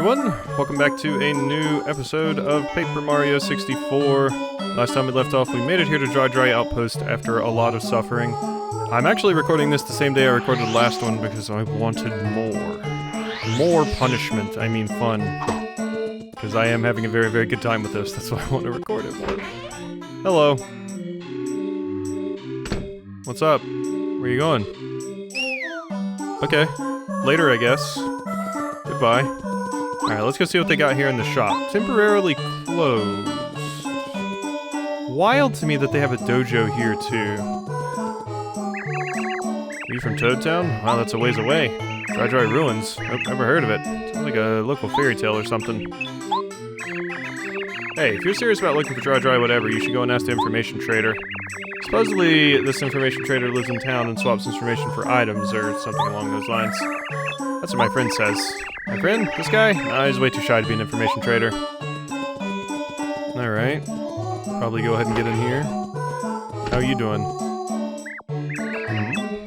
everyone, welcome back to a new episode of Paper Mario 64. Last time we left off, we made it here to Dry Outpost after a lot of suffering. I'm actually recording this the same day I recorded the last one because I wanted more. More punishment, I mean fun. Because I am having a very, very good time with this, that's why I want to record it more. Hello. What's up? Where you going? Okay. Later, I guess. Goodbye. Alright, let's go see what they got here in the shop. Temporarily closed. Wild to me that they have a dojo here, too. You from Toad Town? Wow, that's a ways away. Dry Ruins. Nope, never heard of it. Sounds like a local fairy tale or something. Hey, if you're serious about looking for Dry whatever, you should go and ask the information trader. Supposedly, this information trader lives in town and swaps information for items or something along those lines. That's what my friend says. My friend? This guy? Nah, he's way too shy to be an information trader. Alright. Probably go ahead and get in here. How you doing?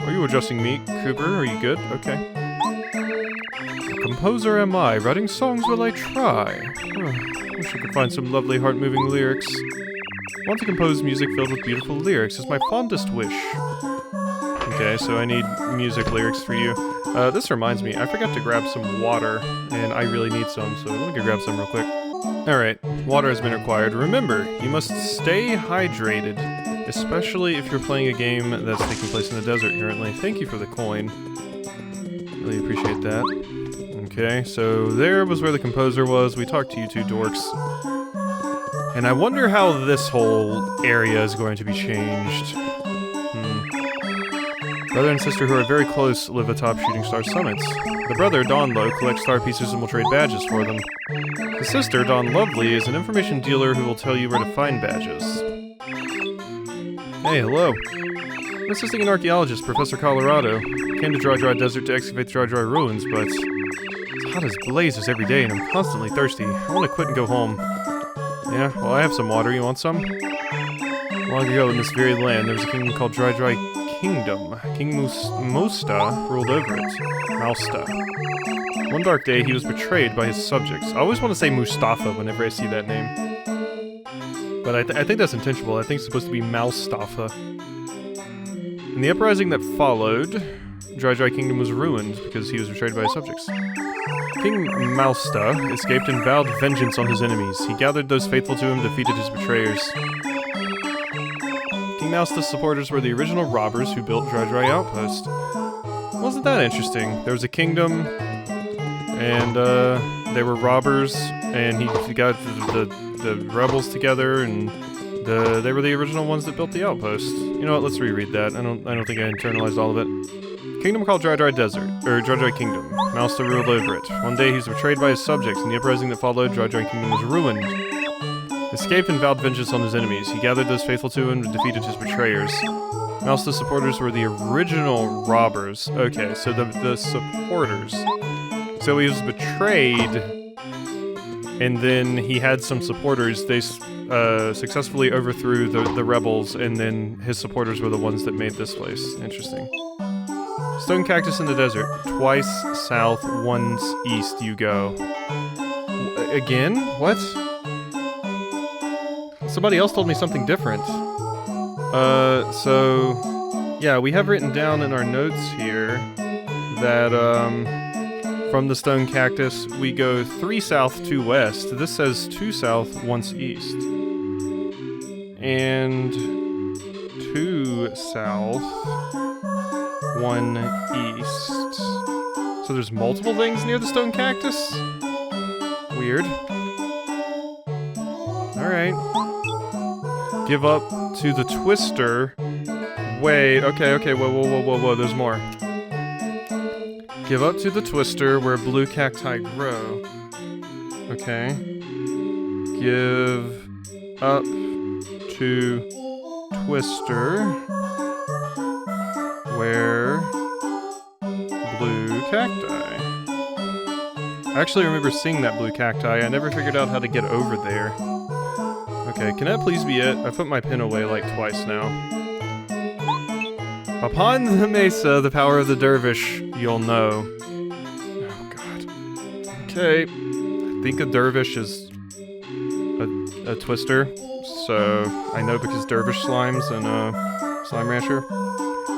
Are you adjusting meat, Cooper? Are you good? Okay. A composer am I, writing songs will I try. Wish I could find some lovely heart-moving lyrics. Want to compose music filled with beautiful lyrics is my fondest wish. Okay, so I need music lyrics for you. This reminds me, I forgot to grab some water, and I really need some, so let me go grab some real quick. Alright, water has been required. Remember, you must stay hydrated, especially if you're playing a game that's taking place in the desert currently. Thank you for the coin. Really appreciate that. Okay, so there was where the composer was. We talked to you two dorks. And I wonder how this whole area is going to be changed. Brother and sister who are very close live atop Shooting Star summits. The brother, Donlo, collects star pieces and will trade badges for them. The sister, Don Lovely, is an information dealer who will tell you where to find badges. Hey, hello. I'm assisting an archaeologist, Professor Colorado. Came to Dry Desert to excavate Dry ruins, but it's hot as blazes every day and I'm constantly thirsty. I want to quit and go home. Yeah, well, I have some water. You want some? Long ago in this very land, there was a kingdom called Dry Kingdom. King Moustafa ruled over it. Moustafa. One dark day, he was betrayed by his subjects. I always want to say Moustafa whenever I see that name. But I think that's intentional. I think it's supposed to be Moustafa. In the uprising that followed, Dry Kingdom was ruined because he was betrayed by his subjects. King Moustafa escaped and vowed vengeance on his enemies. He gathered those faithful to him, defeated his betrayers. King Moustafa's supporters were the original robbers who built Dry Outpost. Wasn't that interesting? There was a kingdom, and they were robbers, and he got the rebels together, and they were the original ones that built the outpost. You know what? Let's reread that. I don't think I internalized all of it. Kingdom called Dry Desert, or Dry Kingdom. Moustafa ruled over it. One day he was betrayed by his subjects, and the uprising that followed, Dry Kingdom was ruined. Escaped and vowed vengeance on his enemies. He gathered those faithful to him and defeated his betrayers. Moustafa's supporters were the original robbers. Okay, so the supporters. So he was betrayed, and then he had some supporters. They successfully overthrew the rebels, and then his supporters were the ones that made this place. Interesting. Stone cactus in the desert. Twice south, once east you go. Again? What? Somebody else told me something different. So... yeah, we have written down in our notes here that, from the stone cactus, we go 3 south, 2 west. This says 2 south, once east. And 2 south, 1 east. So there's multiple things near the stone cactus? Weird. Alright. Give up to the twister. Wait, okay, whoa, there's more. Give up to the twister where blue cacti grow. Okay. Give up to twister where blue cacti. I actually remember seeing that blue cacti. I never figured out how to get over there. Okay, can that please be it? I put my pin away like twice now. Upon the mesa, the power of the dervish, you'll know. Oh god. Okay. think a dervish is a twister, so I know because dervish slimes and slime rancher.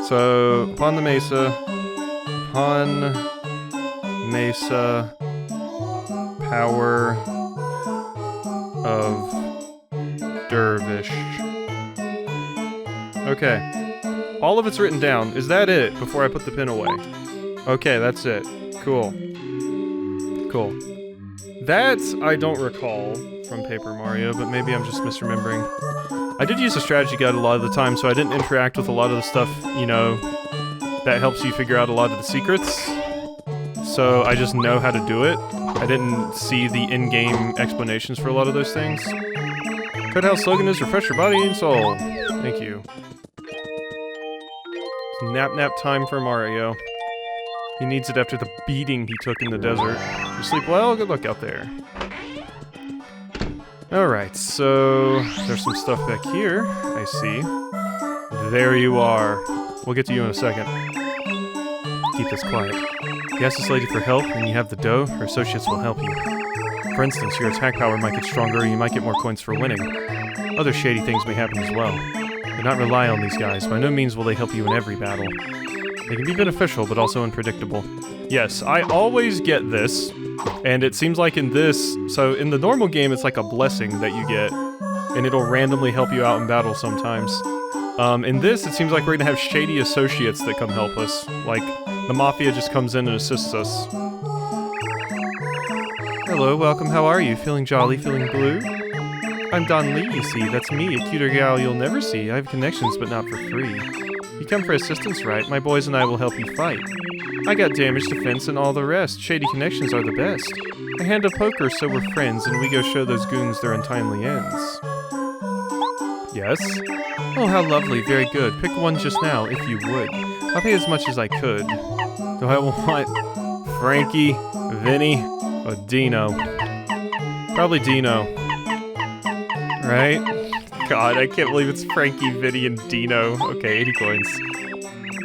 So upon the mesa, power of dervish. Okay, all of it's written down. Is that it? Before I put the pin away. Okay, that's it. Cool. Cool. That I don't recall from Paper Mario, but maybe I'm just misremembering. I did use a strategy guide a lot of the time, so I didn't interact with a lot of the stuff, you know, that helps you figure out a lot of the secrets. So I just know how to do it. I didn't see the in-game explanations for a lot of those things. Code House slogan is refresh your body and soul. Thank you. It's nap time for Mario. He needs it after the beating he took in the desert. You sleep well, good luck out there. Alright, so there's some stuff back here, I see. There you are. We'll get to you in a second. Keep this quiet. You ask this lady for help, and you have the dough, her associates will help you. For instance, your attack power might get stronger, or you might get more coins for winning. Other shady things may happen as well. Do not rely on these guys. By no means will they help you in every battle. They can be beneficial, but also unpredictable. Yes, I always get this, and it seems like in this, so in the normal game it's like a blessing that you get, and it'll randomly help you out in battle sometimes. In this, it seems like we're gonna have shady associates that come help us. Like, the Mafia just comes in and assists us. Hello, welcome, how are you? Feeling jolly, feeling blue? I'm Don Lee, you see. That's me, a cuter gal you'll never see. I have connections, but not for free. You come for assistance, right? My boys and I will help you fight. I got damage, defense, and all the rest. Shady connections are the best. A hand of poker, so we're friends, and we go show those goons their untimely ends. Yes? Oh, how lovely. Very good. Pick one just now, if you would. I'll pay as much as I could. Do I want Frankie, Vinny, or Dino? Probably Dino. Right? God, I can't believe it's Frankie, Vinny, and Dino. Okay, 80 coins.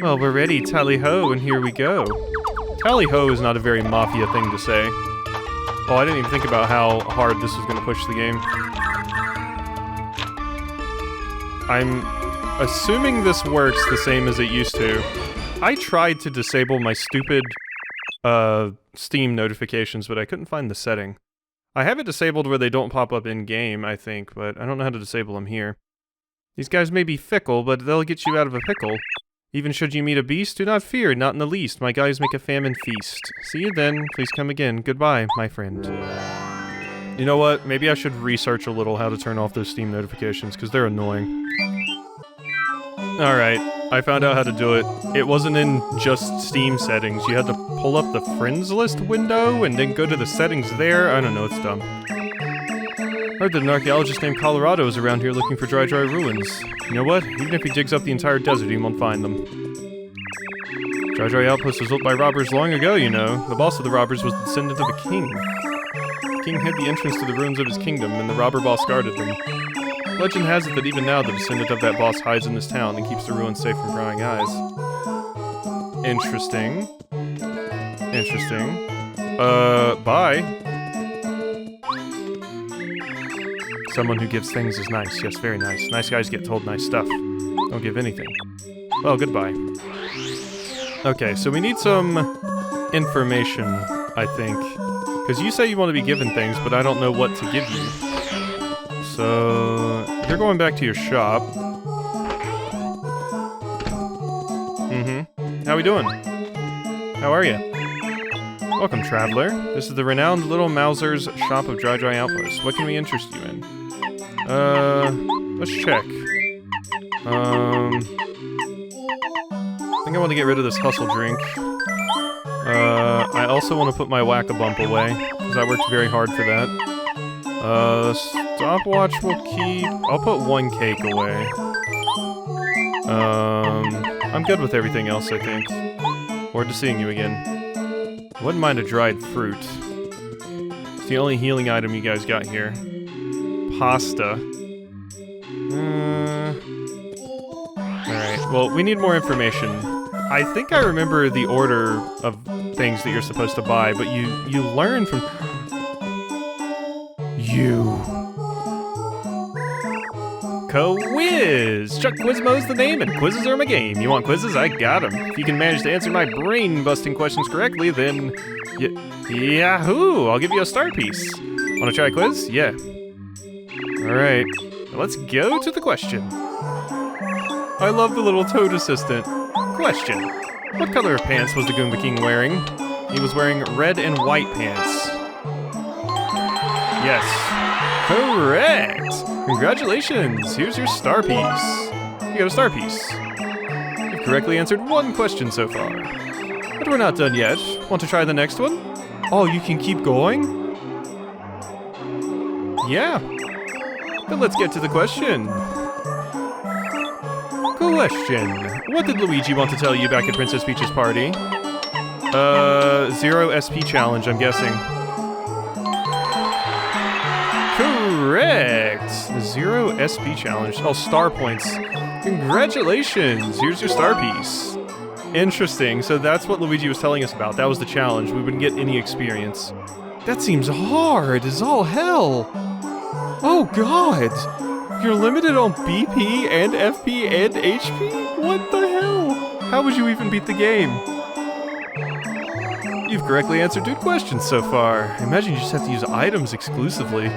Well, we're ready. Tally-ho, and here we go. Tally-ho is not a very Mafia thing to say. Oh, I didn't even think about how hard this was going to push the game. I'm assuming this works the same as it used to. I tried to disable my stupid Steam notifications, but I couldn't find the setting. I have it disabled where they don't pop up in-game, I think, but I don't know how to disable them here. These guys may be fickle, but they'll get you out of a pickle. Even should you meet a beast, do not fear, not in the least. My guys make a famine feast. See you then. Please come again. Goodbye, my friend. You know what? Maybe I should research a little how to turn off those Steam notifications, because they're annoying. Alright, I found out how to do it. It wasn't in just Steam settings. You had to pull up the friends list window and then go to the settings there. I don't know, it's dumb. Heard that an archaeologist named Colorado is around here looking for dry ruins. You know what? Even if he digs up the entire desert, he won't find them. Dry Outpost was built by robbers long ago, you know. The boss of the robbers was the descendant of a king. The king hid the entrance to the ruins of his kingdom, and the robber boss guarded them. Legend has it that even now the descendant of that boss hides in this town and keeps the ruins safe from prying eyes. Interesting. Interesting. Bye. Someone who gives things is nice. Yes, very nice. Nice guys get told nice stuff. Don't give anything. Well, goodbye. Okay, so we need some information, I think. Because you say you want to be given things, but I don't know what to give you. So, you're going back to your shop. How we doing? How are you? Welcome, traveler. This is the renowned Little Mouser's shop of Dry Outpost. What can we interest you in? Let's check. I think I want to get rid of this hustle drink. I also want to put my whack-a-bump away, because I worked very hard for that. Stopwatch will keep... I'll put one cake away. I'm good with everything else, I think. Forward to seeing you again. Wouldn't mind a dried fruit. It's the only healing item you guys got here. Pasta. Alright, well, we need more information. I think I remember the order of things that you're supposed to buy, but you learn from... you. Quiz! Chuck Quizmo's the name, and quizzes are my game. You want quizzes? I got them. If you can manage to answer my brain-busting questions correctly, then... Yahoo! I'll give you a star piece. Want to try a quiz? Yeah. Alright. Let's go to the question. I love the little toad assistant. Question. What color of pants was the Goomba King wearing? He was wearing red and white pants. Yes. Correct! Congratulations! Here's your star piece. You got a star piece. You've correctly answered one question so far. But we're not done yet. Want to try the next one? Oh, you can keep going? Yeah. Then let's get to the question. Question. What did Luigi want to tell you back at Princess Peach's party? 0 SP challenge, I'm guessing. Correct! 0 SP challenge. Oh, star points. Congratulations! Here's your star piece. Interesting. So that's what Luigi was telling us about. That was the challenge. We wouldn't get any experience. That seems hard as all hell. Oh, God! You're limited on BP and FP and HP? What the hell? How would you even beat the game? You've correctly answered 2 questions so far. I imagine you just have to use items exclusively.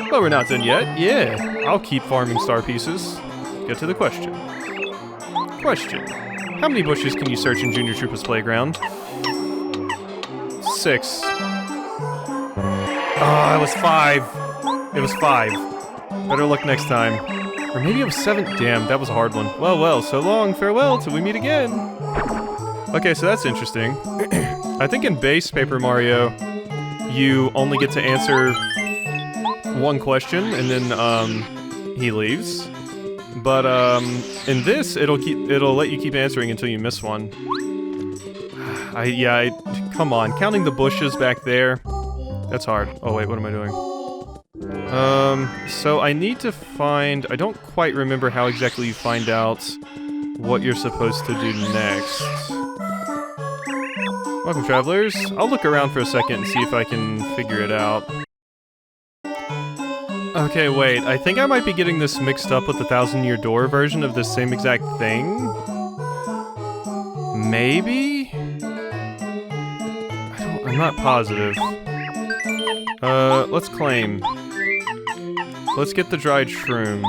But we're not done yet. Yeah, I'll keep farming star pieces. Get to the question. Question. How many bushes can you search in Junior Troopa's playground? 6. Oh, it was 5. It was 5. Better luck next time. Or maybe it was 7. Damn, that was a hard one. Well, so long, farewell, till we meet again. Okay, so that's interesting. I think in base Paper Mario, you only get to answer 1 question, and then, he leaves. But, in this, it'll let you keep answering until you miss one. Come on, counting the bushes back there, that's hard. Oh wait, what am I doing? So I need to find... I don't quite remember how exactly you find out what you're supposed to do next. Welcome, travelers. I'll look around for a second and see if I can figure it out. Okay, wait. I think I might be getting this mixed up with the 1,000-Year Door version of this same exact thing? Maybe? I'm not positive. Let's claim. Let's get the dried shroom.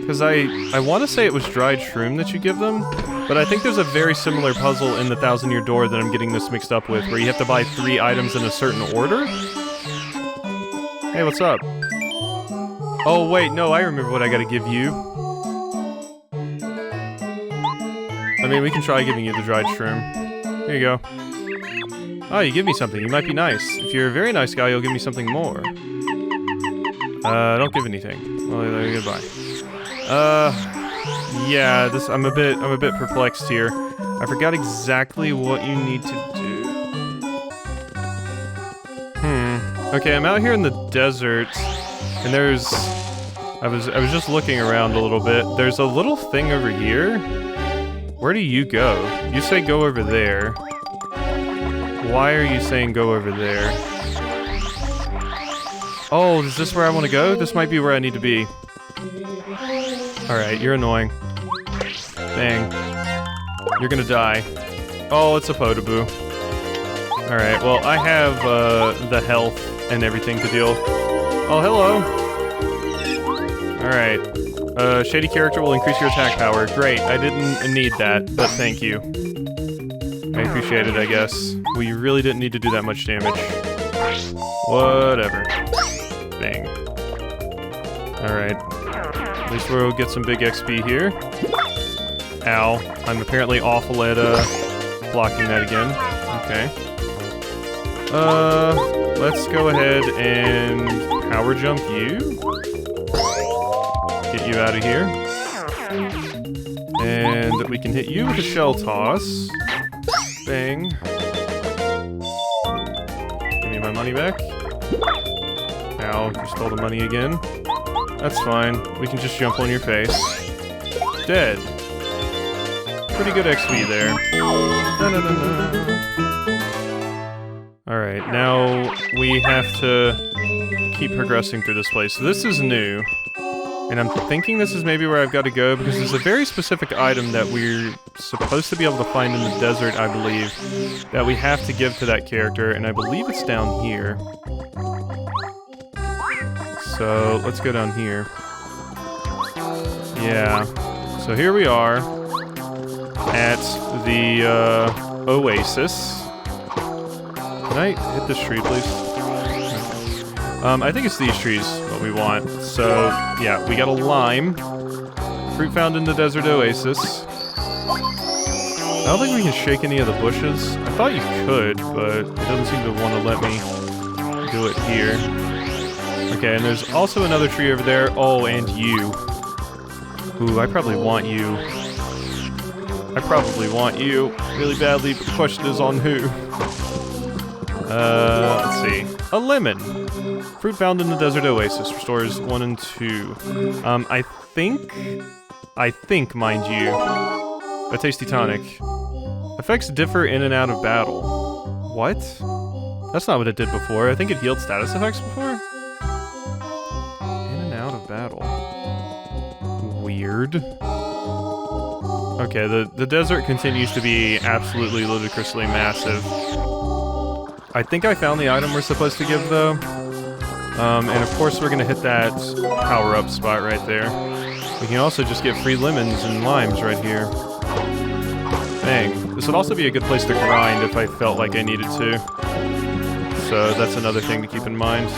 Because I want to say it was dried shroom that you give them, but I think there's a very similar puzzle in the 1,000-Year Door that I'm getting this mixed up with, where you have to buy 3 items in a certain order? Hey, what's up? Oh, wait, no, I remember what I gotta give you. I mean, we can try giving you the dried shroom. Here you go. Oh, you give me something. You might be nice. If you're a very nice guy, you'll give me something more. Don't give anything. Well, goodbye. Yeah, I'm a bit perplexed here. I forgot exactly what you need to do. Okay, I'm out here in the desert, and there's... I was just looking around a little bit. There's a little thing over here. Where do you go? You say go over there. Why are you saying go over there? Oh, is this where I want to go? This might be where I need to be. Alright, you're annoying. Dang. You're gonna die. Oh, it's a Podoboo. Alright, well, I have, the health and everything to deal. Oh, hello! Alright. Shady character will increase your attack power. Great, I didn't need that, but thank you. I appreciate it, I guess. We really didn't need to do that much damage. Whatever. Bang. Alright. At least we'll get some big XP here. Ow. I'm apparently awful at, blocking that again. Okay. Let's go ahead and power jump you. Get you out of here. And we can hit you with a shell toss. Bang. Give me my money back. Ow, you stole the money again. That's fine. We can just jump on your face. Dead. Pretty good XP there. Da-da-da-da. Alright, now we have to keep progressing through this place. So this is new. And I'm thinking this is maybe where I've got to go, because there's a very specific item that we're supposed to be able to find in the desert, I believe, that we have to give to that character, and I believe it's down here. So, let's go down here. Yeah. So here we are at the Oasis. Can I hit this tree, please? I think it's these trees what we want. So, yeah, we got a lime. Fruit found in the desert oasis. I don't think we can shake any of the bushes. I thought you could, but it doesn't seem to want to let me do it here. Okay, and there's also another tree over there. Oh, and you. Ooh, I probably want you. I probably want you really badly, but the question is on who. Let's see. A lemon. Fruit found in the desert oasis. Restores 1 and 2. I think, mind you, a tasty tonic. Effects differ in and out of battle. What? That's not what it did before. I think it healed status effects before? In and out of battle. Weird. Okay, the desert continues to be absolutely ludicrously massive. I think I found the item we're supposed to give, though. And of course we're gonna hit that power-up spot right there. We can also just get free lemons and limes right here. Dang. This would also be a good place to grind if I felt like I needed to. So that's another thing to keep in mind.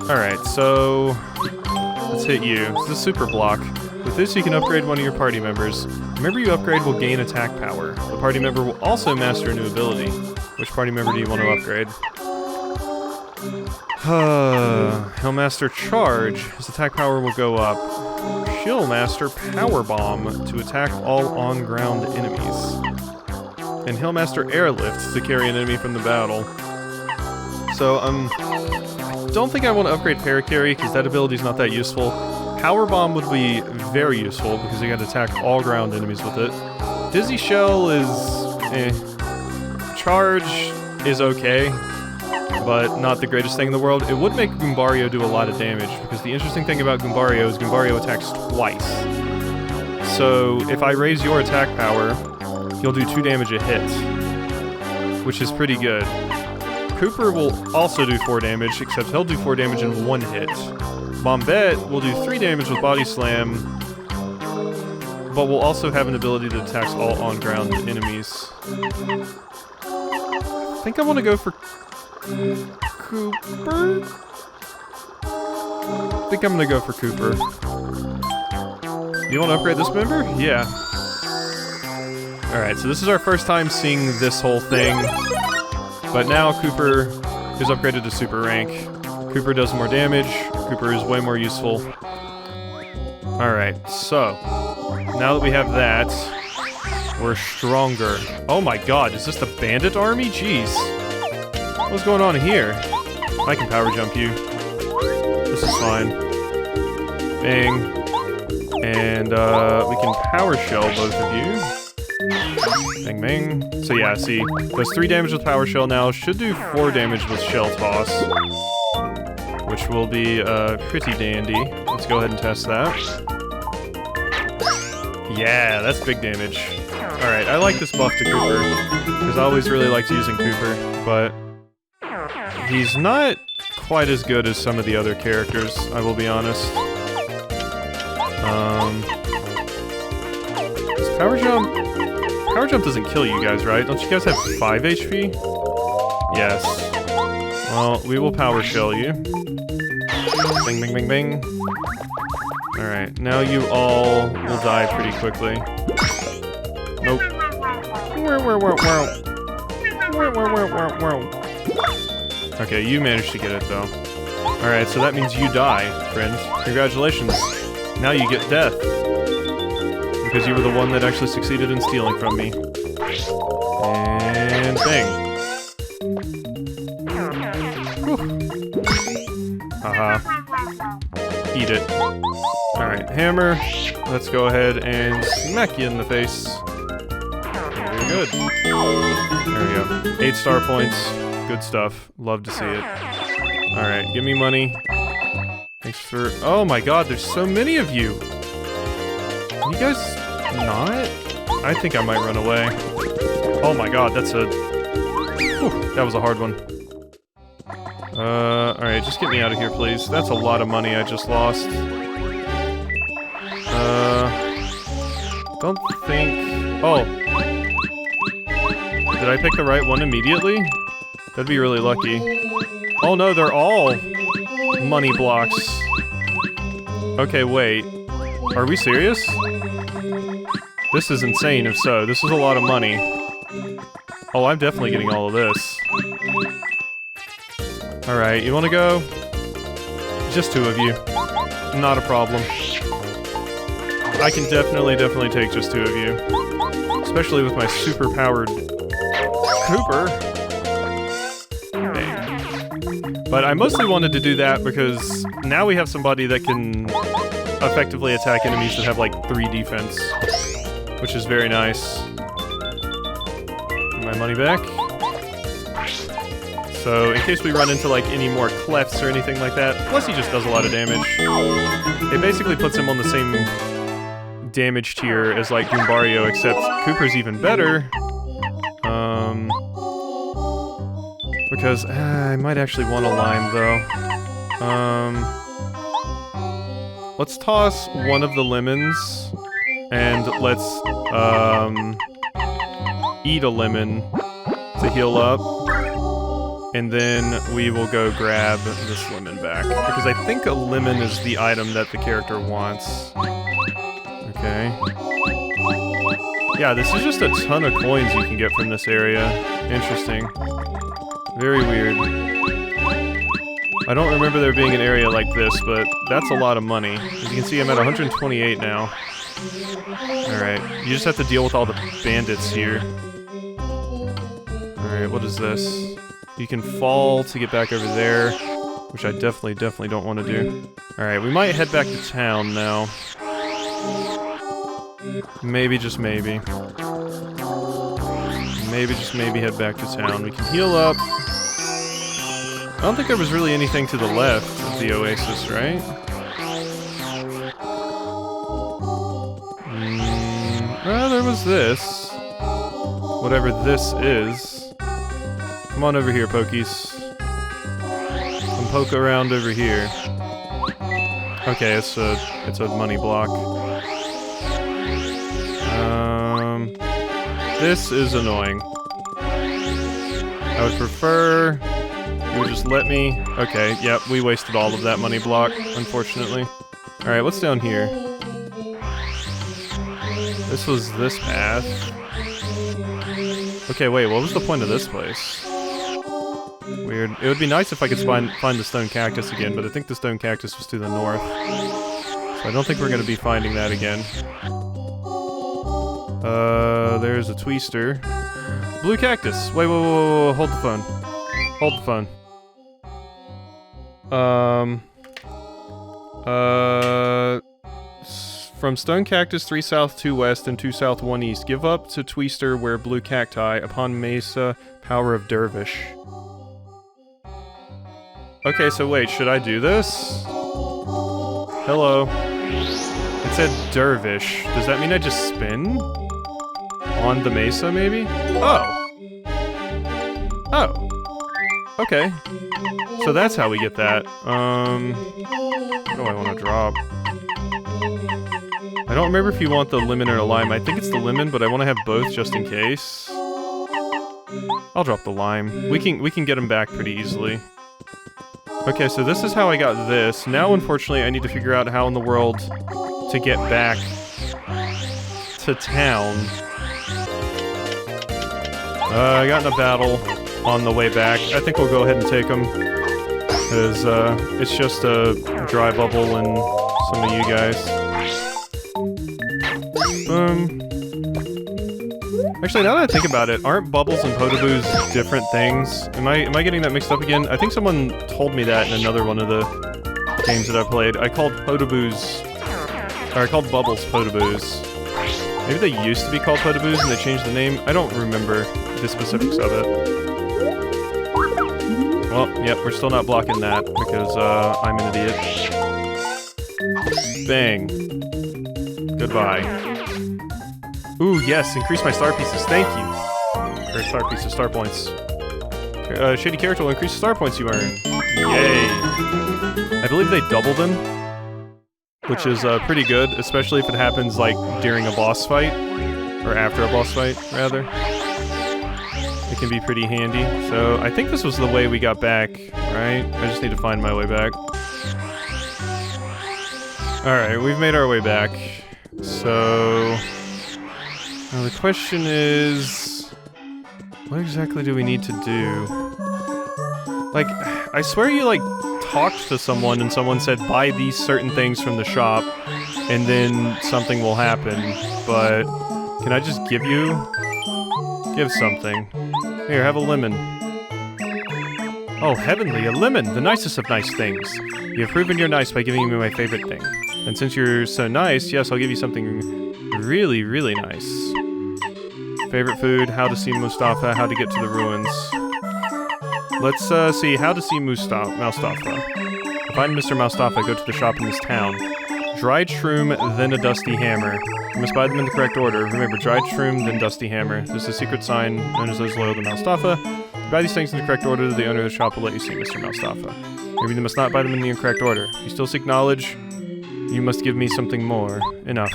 Alright, so let's hit you. This is a super block. With this, you can upgrade one of your party members. Whenever you upgrade will gain attack power. The party member will also master a new ability. Which party member do you want to upgrade? He'll master Charge. His attack power will go up. She'll master Power Bomb to attack all on-ground enemies. And he'll master Airlift to carry an enemy from the battle. So, I don't think I want to upgrade Paracarry because that ability's not that useful. Power Bomb would be very useful because you got to attack all ground enemies with it. Dizzy Shell is Charge is okay, but not the greatest thing in the world. It would make Goombario do a lot of damage, because the interesting thing about Goombario is Goombario attacks twice. So if I raise your attack power, he'll do 2 damage a hit, which is pretty good. Cooper will also do 4 damage, except he'll do 4 damage in 1 hit. Bombette will do 3 damage with Body Slam, but will also have an ability that attacks all on-ground enemies. I think I want to go for Cooper? I think I'm gonna go for Cooper. You want to upgrade this member? Yeah. Alright, so this is our first time seeing this whole thing. But now Cooper is upgraded to super rank. Cooper does more damage. Cooper is way more useful. Alright, so now that we have that, we're stronger. Oh my god, is this the bandit army? Jeez. What's going on here? I can power jump you. This is fine. Bang. And we can power shell both of you. Bang bang. So yeah, see, does 3 damage with power shell now, should do 4 damage with shell toss. Which will be pretty dandy. Let's go ahead and test that. Yeah, that's big damage. Alright, I like this buff to Cooper, because I always really liked using Cooper, but he's not quite as good as some of the other characters, I will be honest. Power Jump doesn't kill you guys, right? Don't you guys have 5 HP? Yes. Well, we will Power Shell you. Bing, bing, bing, bing. Alright, now you all will die pretty quickly. Nope. Okay, you managed to get it, though. Alright, so that means you die, friend. Congratulations. Now you get death. Because you were the one that actually succeeded in stealing from me. And bang. Whew. Haha. Eat it. Alright, hammer. Let's go ahead and smack you in the face. Very good. There we go. 8 star points. Good stuff. Love to see it. Alright, give me money. Thanks for... Oh my god, there's so many of you! Can you guys not? I think I might run away. Oh my god, that's a... Whew, that was a hard one. Alright, just get me out of here, please. That's a lot of money I just lost. Don't think... Oh. Did I pick the right one immediately? That'd be really lucky. Oh no, they're all money blocks. Okay, wait. Are we serious? This is insane if so. This is a lot of money. Oh, I'm definitely getting all of this. Alright, you wanna go? Just 2 of you. Not a problem. I can definitely take just 2 of you. Especially with my super-powered Cooper. Dang. But I mostly wanted to do that because now we have somebody that can effectively attack enemies that have like 3 defense. Which is very nice. Get my money back. So, in case we run into like any more clefts or anything like that, plus he just does a lot of damage. It basically puts him on the same damage tier as like Goombario, except Cooper's even better. Because I might actually want a lime though. Let's toss one of the lemons, and let's eat a lemon to heal up. And then we will go grab this lemon back. Because I think a lemon is the item that the character wants. Okay. Yeah, this is just a ton of coins you can get from this area. Interesting. Very weird. I don't remember there being an area like this, but that's a lot of money. As you can see, I'm at 128 now. Alright, you just have to deal with all the bandits here. Alright, what is this? You can fall to get back over there, which I definitely don't want to do. Alright, we might head back to town now. Maybe, just maybe. Maybe, just maybe head back to town. We can heal up. I don't think there was really anything to the left of the oasis, right? Well, there was this. Whatever this is. Come on over here, Pokies. Come poke around over here. Okay, it's a money block. This is annoying. I would prefer you would just let me... Okay, yep, we wasted all of that money block, unfortunately. Alright, what's down here? This was this path. Okay, wait, what was the point of this place? Weird. It would be nice if I could find the stone cactus again, but I think the stone cactus was to the north. So I don't think we're going to be finding that again. There's a twister. Blue cactus! Wait, whoa, hold the phone. Hold the phone. From stone cactus 3 south, 2 west, and 2 south, 1 east. Give up to twister where blue cacti upon mesa, power of dervish. Okay, so wait, should I do this? Hello. It said dervish. Does that mean I just spin? On the mesa, maybe? Oh. Oh. Okay. So that's how we get that. What do I want to drop? I don't remember if you want the lemon or a lime. I think it's the lemon, but I want to have both just in case. I'll drop the lime. We can get them back pretty easily. Okay, so this is how I got this. Now, unfortunately, I need to figure out how in the world to get back to town. I got in a battle on the way back. I think we'll go ahead and take them. Because, it's just a dry bubble and some of you guys. Actually, now that I think about it, aren't bubbles and Podoboos different things? Am I getting that mixed up again? I think someone told me that in another one of the games that I played. I called Podoboos... Or I called bubbles Podoboos. Maybe they used to be called Podoboos and they changed the name? I don't remember the specifics of it. Oh, yep, we're still not blocking that because I'm an idiot. Bang. Goodbye. Ooh, yes, increase my star pieces. Thank you. Or star pieces, star points. Shady character will increase the star points you earn. Yay. I believe they double them, which is pretty good, especially if it happens like during a boss fight, or after a boss fight, rather. It can be pretty handy. So I think this was the way we got back, right? I just need to find my way back. Alright, we've made our way back. So now the question is, what exactly do we need to do? Like, I swear you like talked to someone and someone said buy these certain things from the shop and then something will happen, but can I just give something? Here, have a lemon. Oh, heavenly, a lemon, the nicest of nice things. You have proven you're nice by giving me my favorite thing. And since you're so nice, yes, I'll give you something really, really nice. Favorite food, how to see Moustafa, how to get to the ruins. Let's see, how to see Moustafa. To find Mr. Moustafa, go to the shop in this town. Dried shroom, then a dusty hammer. You must buy them in the correct order. Remember, dried shroom, then dusty hammer. This is a secret sign known as those loyal to Moustafa. You buy these things in the correct order, the owner of the shop will let you see Mr. Moustafa. Maybe you must not buy them in the incorrect order. You still seek knowledge? You must give me something more. Enough.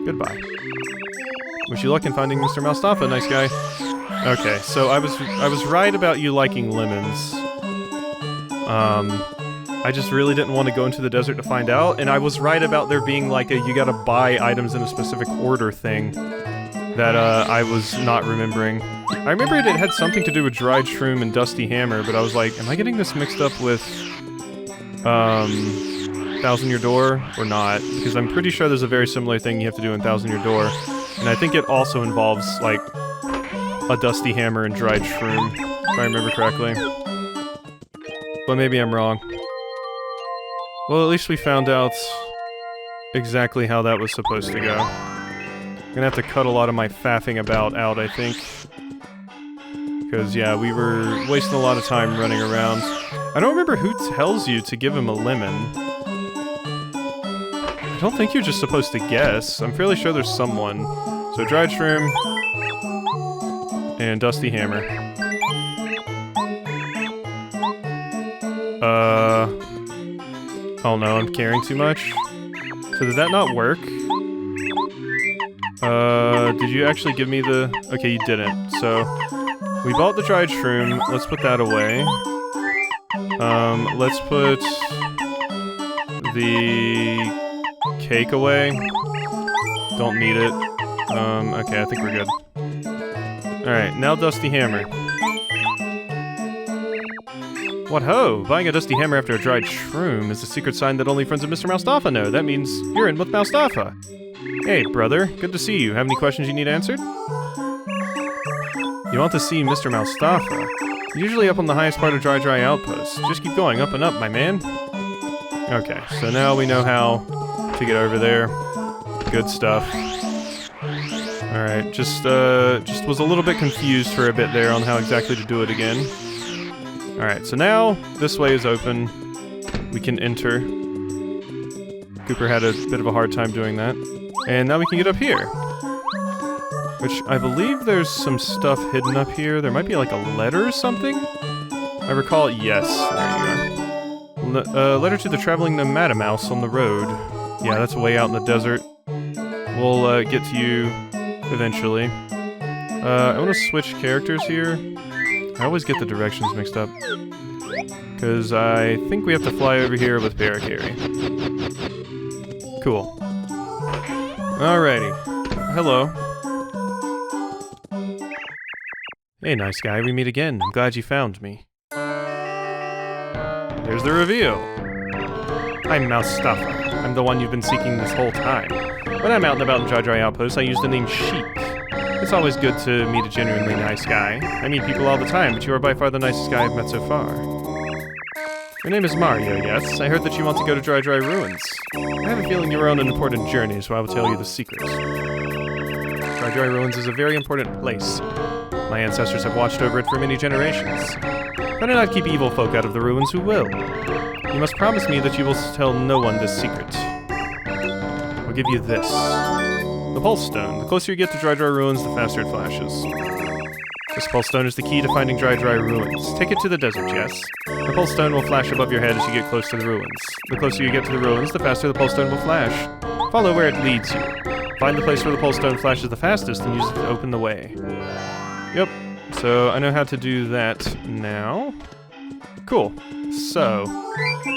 Goodbye. Wish you luck in finding Mr. Moustafa, nice guy. Okay, so I was right about you liking lemons. I just really didn't want to go into the desert to find out, and I was right about there being like a you gotta buy items in a specific order thing that I was not remembering. I remembered it had something to do with dried shroom and dusty hammer, but I was like, am I getting this mixed up with Thousand Year Door or not? Because I'm pretty sure there's a very similar thing you have to do in Thousand Year Door, and I think it also involves like a dusty hammer and dried shroom, if I remember correctly. But maybe I'm wrong. Well, at least we found out exactly how that was supposed to go. I'm gonna have to cut a lot of my faffing about out, I think. Because, yeah, we were wasting a lot of time running around. I don't remember who tells you to give him a lemon. I don't think you're just supposed to guess. I'm fairly sure there's someone. So, dried shroom and dusty hammer. Oh no, I'm caring too much. So did that not work? Did you actually give me the... Okay, you didn't. So, we bought the dried shroom. Let's put that away. Let's put the cake away. Don't need it. Okay, I think we're good. Alright, now dusty hammer. What ho! Buying a dusty hammer after a dried shroom is a secret sign that only friends of Mr. Moustafa know. That means you're in with Moustafa. Hey, brother. Good to see you. Have any questions you need answered? You want to see Mr. Moustafa? Usually up on the highest part of Dry Outpost. Just keep going, up and up, my man. Okay, so now we know how to get over there. Good stuff. Alright, just was a little bit confused for a bit there on how exactly to do it again. Alright, so now this way is open. We can enter. Cooper had a bit of a hard time doing that. And now we can get up here. Which I believe there's some stuff hidden up here. There might be like a letter or something? I recall, yes, there you are. Letter to the traveling nomad mouse on the road. Yeah, that's way out in the desert. We'll get to you eventually. I want to switch characters here. I always get the directions mixed up. Because I think we have to fly over here with Barricary. Cool. Alrighty. Hello. Hey, nice guy, we meet again. I'm glad you found me. Here's the reveal. I'm Moustafa. I'm the one you've been seeking this whole time. When I'm out and about in Dry Outpost, I use the name Sheik. It's always good to meet a genuinely nice guy. I meet people all the time, but you are by far the nicest guy I've met so far. Your name is Mario, yes? I heard that you want to go to Dry Ruins. I have a feeling you are on an important journey, so I will tell you the secret. Dry Ruins is a very important place. My ancestors have watched over it for many generations. Better not keep evil folk out of the ruins who will. You must promise me that you will tell no one this secret. I'll give you this. The Pulse Stone. The closer you get to Dry Ruins, the faster it flashes. This Pulse Stone is the key to finding Dry Ruins. Take it to the desert, yes. The Pulse Stone will flash above your head as you get close to the ruins. The closer you get to the ruins, the faster the Pulse Stone will flash. Follow where it leads you. Find the place where the Pulse Stone flashes the fastest and use it to open the way. Yep, so I know how to do that now. Cool. So,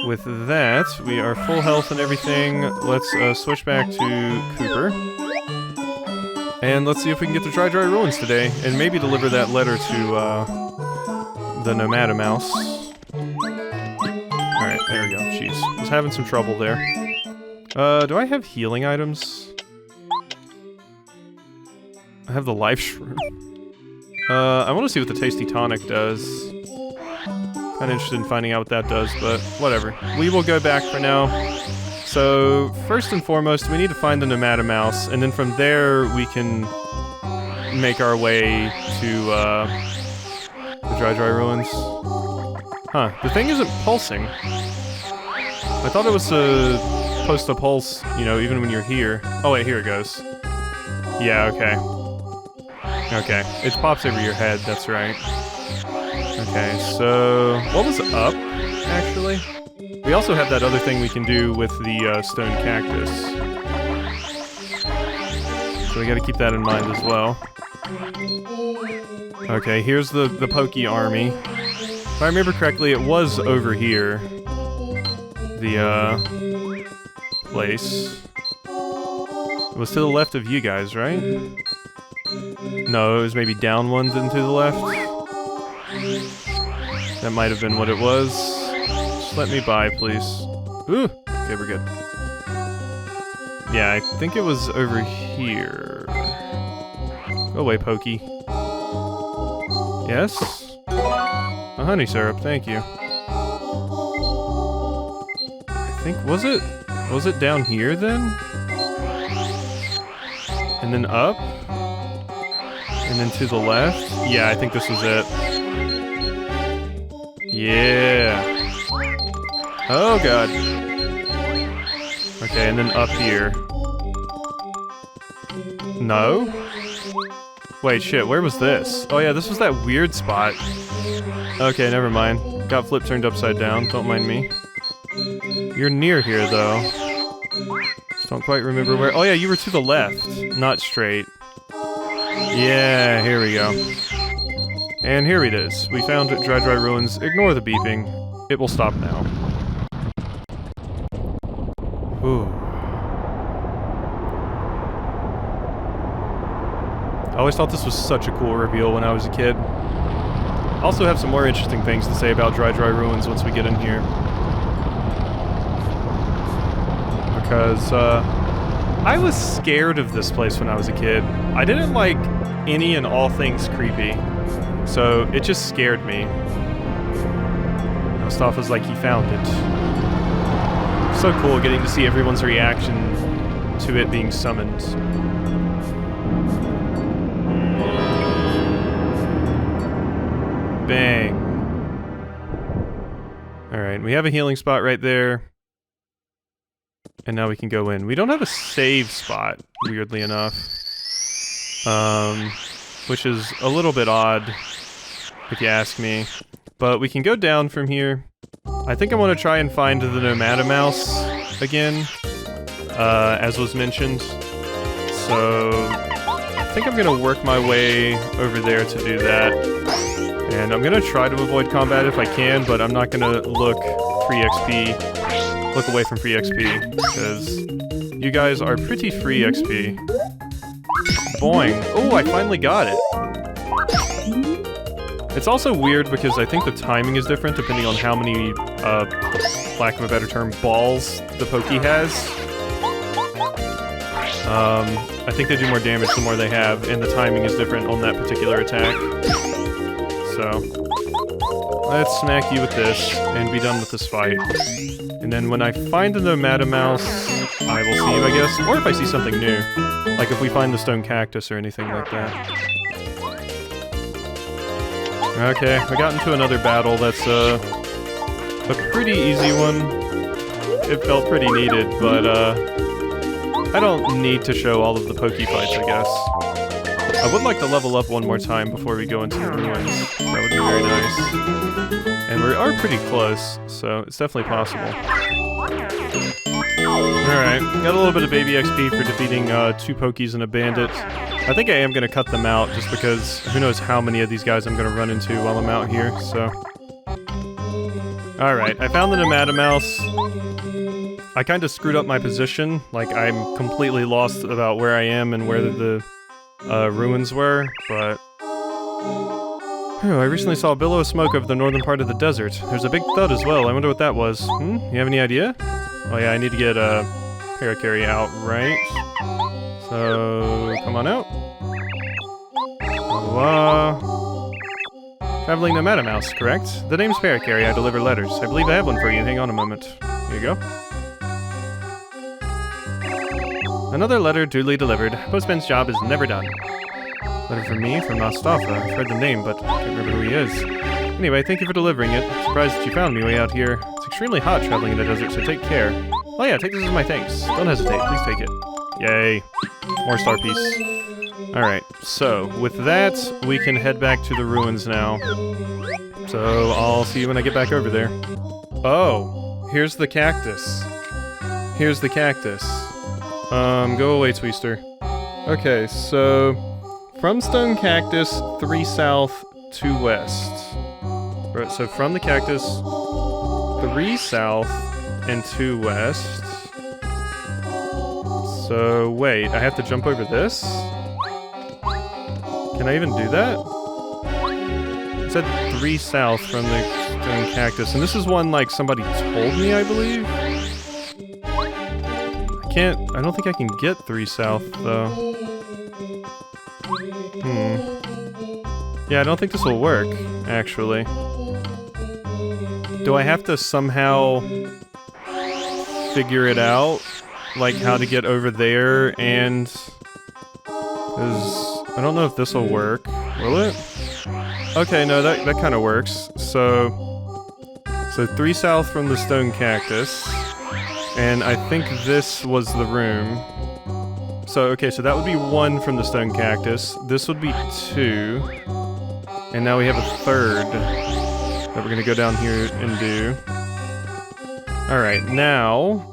with that, we are full health and everything. Let's switch back to Cooper. And let's see if we can get to Dry Ruins today, and maybe deliver that letter to the Nomada Mouse. Alright, there we go. Jeez. Was having some trouble there. Do I have healing items? I have the Life Shroom. I want to see what the Tasty Tonic does. Kinda interested in finding out what that does, but whatever. We will go back for now. So, first and foremost, we need to find the Nomada Mouse, and then from there we can make our way to the Dry Ruins. Huh, the thing isn't pulsing. I thought it was supposed to pulse, you know, even when you're here. Oh wait, here it goes. Yeah, okay. Okay, it pops over your head, that's right. Okay, so what was up, actually? We also have that other thing we can do with the stone cactus. So we gotta keep that in mind as well. Okay, here's the Pokey Army. If I remember correctly, it was over here. The, place. It was to the left of you guys, right? No, it was maybe down one then to the left. That might have been what it was. Just let me by, please. Ooh! Okay, we're good. Yeah, I think it was over here. Go away, Pokey. Yes? A honey syrup, thank you. I think, was it down here then? And then up? And then to the left? Yeah, I think this was it. Yeah. Oh god. Okay, and then up here. No? Wait, shit, where was this? Oh yeah, this was that weird spot. Okay, never mind. Got flip turned upside down, don't mind me. You're near here, though. Just don't quite remember where— oh yeah, you were to the left, not straight. Yeah, here we go. And here it is. We found Dry Ruins. Ignore the beeping. It will stop now. Ooh. I always thought this was such a cool reveal when I was a kid. I also have some more interesting things to say about Dry Ruins once we get in here. Because, I was scared of this place when I was a kid. I didn't like any and all things creepy. So, it just scared me. Moustafa's like he found it. So cool getting to see everyone's reaction to it being summoned. Bang. Alright, we have a healing spot right there. And now we can go in. We don't have a save spot, weirdly enough. Which is a little bit odd, if you ask me. But we can go down from here. I think I want to try and find the Nomada Mouse again, as was mentioned. So, I think I'm going to work my way over there to do that. And I'm going to try to avoid combat if I can, but I'm not going to look free XP. Look away from free XP, because you guys are pretty free XP. Boing. Oh, I finally got it. It's also weird because I think the timing is different depending on how many, lack of a better term, balls the Pokey has. I think they do more damage the more they have, and the timing is different on that particular attack. So, let's smack you with this, and be done with this fight. And then when I find the Nomada Mouse, I will see you, I guess. Or if I see something new. Like if we find the stone cactus or anything like that. Okay, I got into another battle that's a pretty easy one. It felt pretty needed, but I don't need to show all of the pokey fights, I guess. I would like to level up one more time before we go into the ruins. That would be very nice. And we are pretty close, so it's definitely possible. Alright, got a little bit of baby XP for defeating 2 pokies and a bandit. I think I am going to cut them out, just because who knows how many of these guys I'm going to run into while I'm out here, so... Alright, I found the Nemata Mouse. I kind of screwed up my position, like I'm completely lost about where I am and where the ruins were, but... I recently saw a billow of smoke over the northern part of the desert. There's a big thud as well, I wonder what that was. You have any idea? Oh yeah, I need to get Parakarry out, right? So, come on out. Traveling Nemata Mouse, correct? The name's Parakarry, I deliver letters. I believe I have one for you, hang on a moment. Here you go. Another letter duly delivered. Postman's job is never done. Letter from me, from Moustafa. I've heard the name, but I can't remember who he is. Anyway, thank you for delivering it. I'm surprised that you found me way out here. It's extremely hot traveling in the desert, so take care. Oh yeah, take this as my thanks. Don't hesitate, please take it. Yay. More star piece. Alright, so with that, we can head back to the ruins now. So I'll see you when I get back over there. Oh, here's the cactus. Here's the cactus. Go away, Twister. Okay, so from Stone Cactus, 3 south, 2 west. Right, so from the cactus, 3 south and 2 west. So wait, I have to jump over this? Can I even do that? It said 3 south from the Stone Cactus, and this is one like somebody told me, I believe? I don't think I can get 3 south, though. Yeah, I don't think this will work, actually. Do I have to somehow figure it out? Like, how to get over there, and... Because I don't know if this will work. Will it? Okay, no, that kind of works. So 3 south from the Stone Cactus. And I think this was the room. So, okay, so that would be 1 from the Stone Cactus. This would be 2. And now we have a 3rd that we're gonna go down here and do. Alright, now...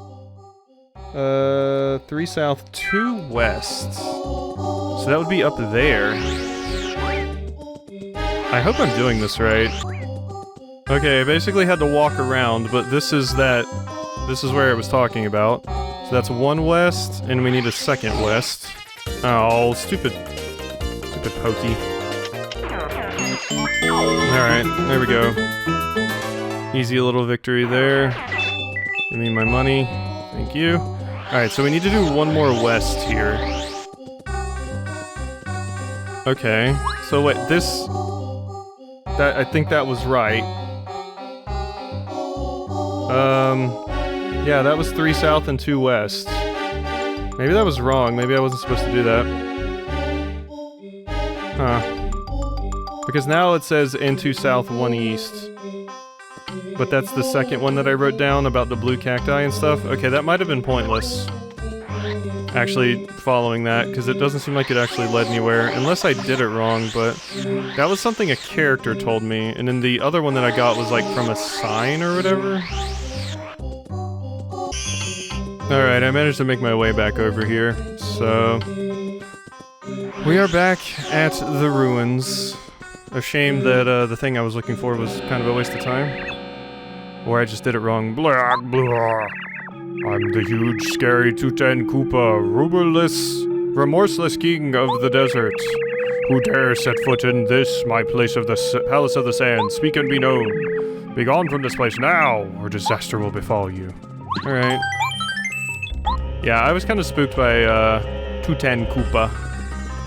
3 south, 2 west. So that would be up there. I hope I'm doing this right. Okay, I basically had to walk around, but this is where it was talking about. So that's 1 west, and we need a 2nd west. Oh, stupid pokey. Alright, there we go. Easy little victory there. Give me my money. Thank you. Alright, so we need to do 1 more west here. Okay, so wait, I think that was right. Yeah, that was 3 south and 2 west. Maybe that was wrong. Maybe I wasn't supposed to do that. Huh. Because now it says and 2 south, 1 east. But that's the 2nd one that I wrote down about the blue cacti and stuff. Okay, that might have been pointless. Actually following that, because it doesn't seem like it actually led anywhere. Unless I did it wrong, but... That was something a character told me. And then the other one that I got was like from a sign or whatever. Alright, I managed to make my way back over here, so... We are back at the ruins. A shame that the thing I was looking for was kind of a waste of time. Or I just did it wrong. Blah, blah. I'm the huge, scary Tutan Koopa, remorseless king of the desert. Who dare set foot in this, my place of the Palace of the Sand? Speak and be known. Begone from this place now, or disaster will befall you. Alright. Yeah, I was kind of spooked by, Tutan Koopa.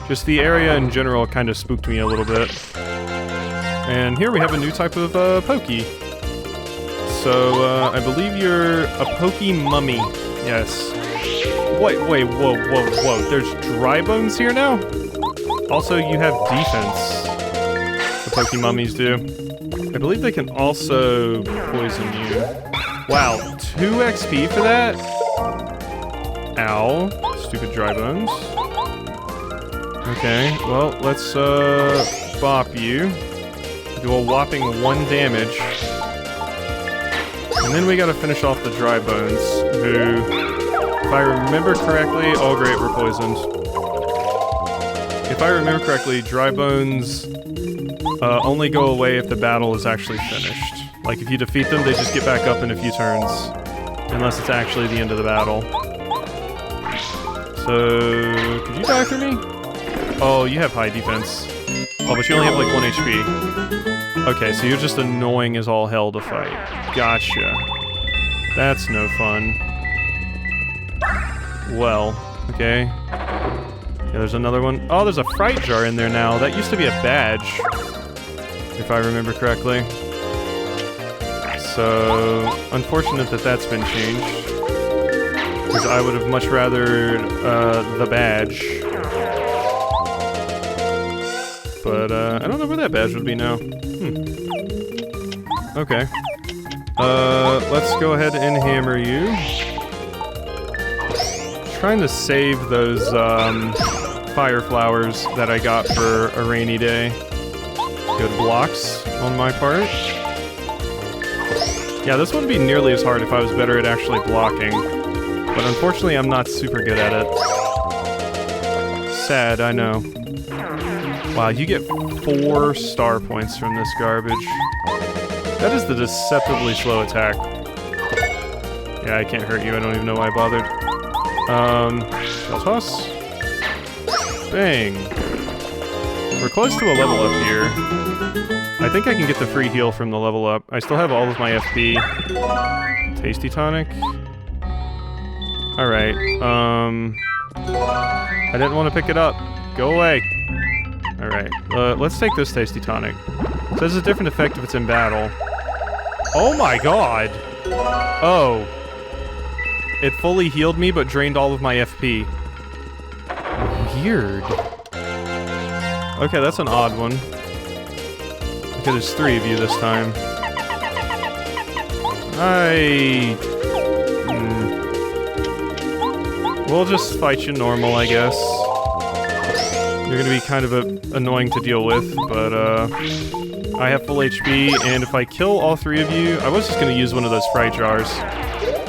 Just the area in general kind of spooked me a little bit. And here we have a new type of, Pokey. So, I believe you're a Pokey Mummy. Yes. Wait, whoa. There's dry bones here now? Also, you have defense. The pokey mummies do. I believe they can also poison you. Wow, 2 XP for that? Ow. Stupid dry bones. Okay, well, let's bop you. Do a whopping 1 damage. And then we gotta finish off the dry bones, who, if I remember correctly... Oh great, we're poisoned. If I remember correctly, dry bones only go away if the battle is actually finished. Like, if you defeat them, they just get back up in a few turns. Unless it's actually the end of the battle. So... could you die for me? Oh, you have high defense. Oh, but you only have like 1 HP. Okay, so you're just annoying as all hell to fight. Gotcha. That's no fun. Well, okay. Yeah, there's another one. Oh, there's a fright jar in there now. That used to be a badge, if I remember correctly. So, unfortunate that that's been changed. Because I would have much rather the badge. But, I don't know where that badge would be now. Okay. Let's go ahead and hammer you. Trying to save those, fire flowers that I got for a rainy day. Good blocks on my part. Yeah, this wouldn't be nearly as hard if I was better at actually blocking. But unfortunately, I'm not super good at it. Sad, I know. Wow, you get 4 star points from this garbage. That is the deceptively slow attack. Yeah, I can't hurt you. I don't even know why I bothered. Shell toss. Bang. We're close to a level up here. I think I can get the free heal from the level up. I still have all of my FP. Tasty tonic. Alright, I didn't want to pick it up. Go away. Alright, let's take this tasty tonic. It says a different effect if it's in battle. Oh my god! Oh. It fully healed me, but drained all of my FP. Weird. Okay, that's an odd one. Okay, there's 3 of you this time. We'll just fight you normal, I guess. You're gonna be kind of annoying to deal with, but, I have full HP, and if I kill all 3 of you... I was just gonna use one of those fright jars.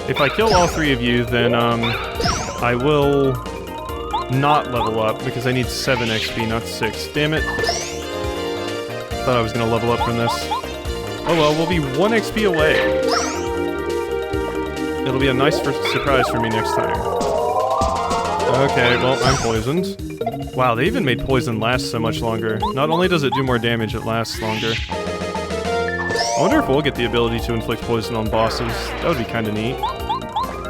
If I kill all 3 of you, then, I will not level up, because I need 7 XP, not 6. Damn it. Thought I was gonna level up from this. Oh well, we'll be 1 XP away. It'll be a nice surprise for me next time. Okay, well, I'm poisoned. Wow, they even made poison last so much longer. Not only does it do more damage, it lasts longer. I wonder if we'll get the ability to inflict poison on bosses. That would be kinda neat.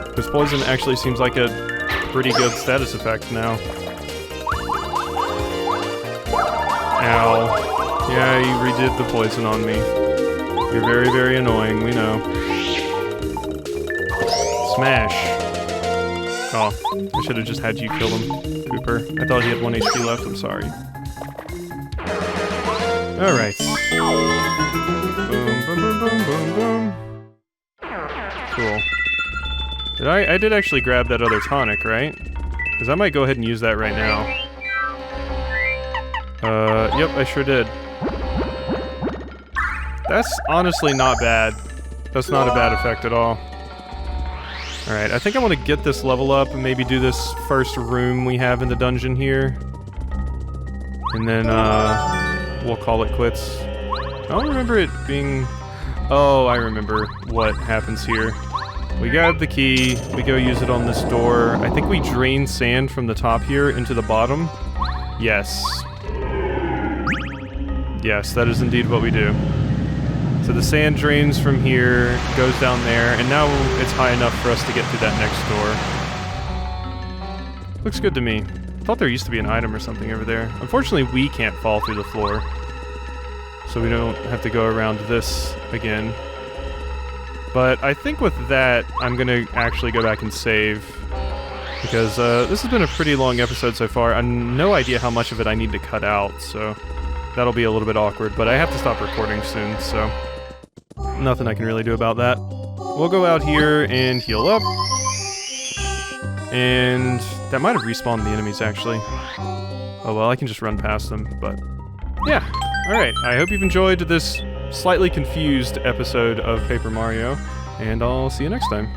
Because poison actually seems like a pretty good status effect now. Ow. Yeah, you redid the poison on me. You're very, very annoying, we know. Smash. Oh, I should have just had you kill him, Cooper. I thought he had 1 HP left, I'm sorry. Alright. Boom, boom, boom, boom, boom, boom. Cool. I did actually grab that other tonic, right? Because I might go ahead and use that right now. Yep, I sure did. That's honestly not bad. That's not a bad effect at all. Alright, I think I want to get this level up and maybe do this first room we have in the dungeon here. And then, we'll call it quits. I don't remember it being... Oh, I remember what happens here. We grab the key, we go use it on this door. I think we drain sand from the top here into the bottom. Yes. Yes, that is indeed what we do. So the sand drains from here, goes down there, and now it's high enough for us to get through that next door. Looks good to me. I thought there used to be an item or something over there. Unfortunately, we can't fall through the floor. So we don't have to go around this again. But I think with that, I'm gonna actually go back and save. Because this has been a pretty long episode so far. I have no idea how much of it I need to cut out, so... that'll be a little bit awkward, but I have to stop recording soon, so nothing I can really do about that. We'll go out here and heal up. And that might have respawned the enemies, actually. Oh well, I can just run past them, but yeah. Alright, I hope you've enjoyed this slightly confused episode of Paper Mario, and I'll see you next time.